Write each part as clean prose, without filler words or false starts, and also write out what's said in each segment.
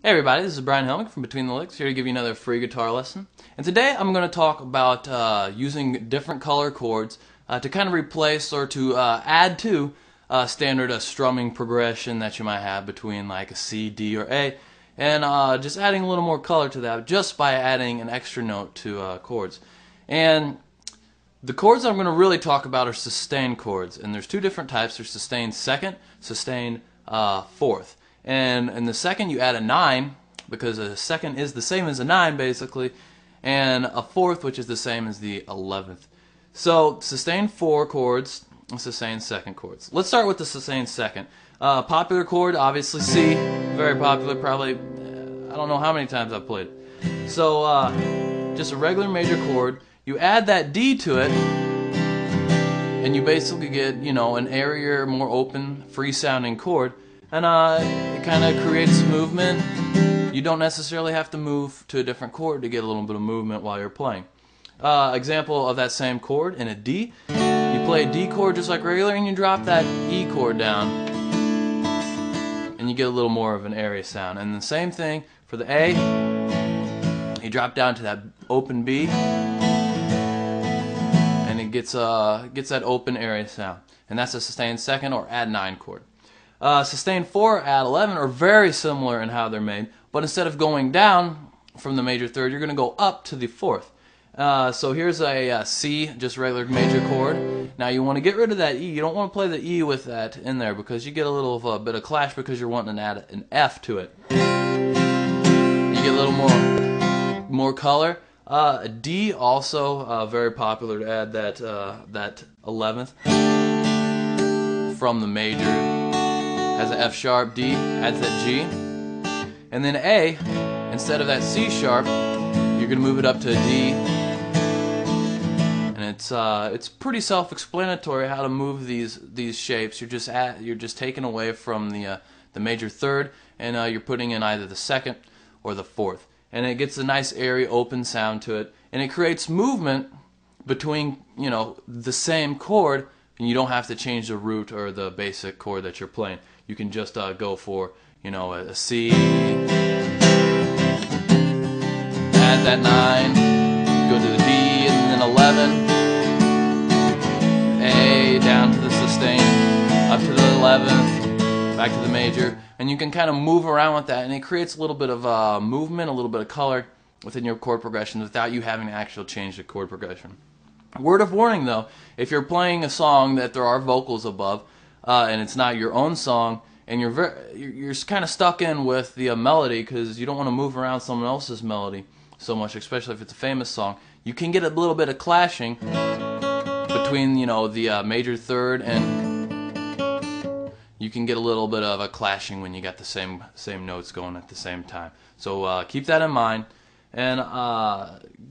Hey everybody, this is Brian Helmick from Between the Licks, here to give you another free guitar lesson. And today I'm going to talk about using different color chords to kind of replace or to add to standard strumming progression that you might have between like a C, D, or A, and just adding a little more color to that just by adding an extra note to chords. And the chords I'm going to really talk about are sustained chords, and there's two different types. There's sustained second, sustained fourth. And in the second you add a 9, because a second is the same as a 9 basically, and a fourth which is the same as the 11th. So sustained 4 chords and sustained second chords. Let's start with the sustained second. Popular chord, obviously C, very popular, probably, I don't know how many times I've played it. So just a regular major chord, you add that D to it, and you basically get, you know, an airier, more open, free sounding chord. And it kind of creates movement. You don't necessarily have to move to a different chord to get a little bit of movement while you're playing. Example of that same chord in a D. You play a D chord just like regular, and you drop that E chord down, and you get a little more of an airy sound. And the same thing for the A. You drop down to that open B, and it gets that open airy sound. And that's a sustained second or add 9 chord. Sustained 4, add 11 are very similar in how they're made, but instead of going down from the major third, you're going to go up to the fourth. So here's a C, just regular major chord. Now you want to get rid of that E. You don't want to play the E with that in there because you get a little bit of clash because you're wanting to add an F to it. You get a little more color. A D also very popular to add that 11th from the major. Has an F sharp, D, adds that G, and then A, instead of that C sharp, you're going to move it up to a D, and it's pretty self-explanatory how to move these shapes. You're just taking away from the major third, and you're putting in either the second or the fourth, and it gets a nice airy open sound to it, and it creates movement between, you know, the same chord. And you don't have to change the root or the basic chord that you're playing. You can just go for, you know, a C, add that 9, go to the D, and then 11, A, down to the sustained, up to the 11th, back to the major, and you can kind of move around with that, and it creates a little bit of movement, a little bit of color within your chord progression without you having to actually change the chord progression. Word of warning though, if you're playing a song that there are vocals above, and it's not your own song, and you're kind of stuck in with the melody because you don't want to move around someone else's melody so much, especially if it's a famous song, you can get a little bit of clashing between, you know, the major third, and you can get a little bit of a clashing when you got the same notes going at the same time. So keep that in mind. And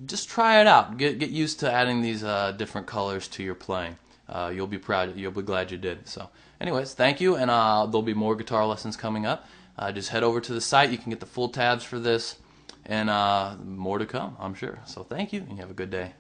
just try it out. Get used to adding these different colors to your playing. You'll be proud. You'll be glad you did. So, anyways, thank you, and there'll be more guitar lessons coming up. Just head over to the site. You can get the full tabs for this, and more to come, I'm sure. So, thank you, and you have a good day.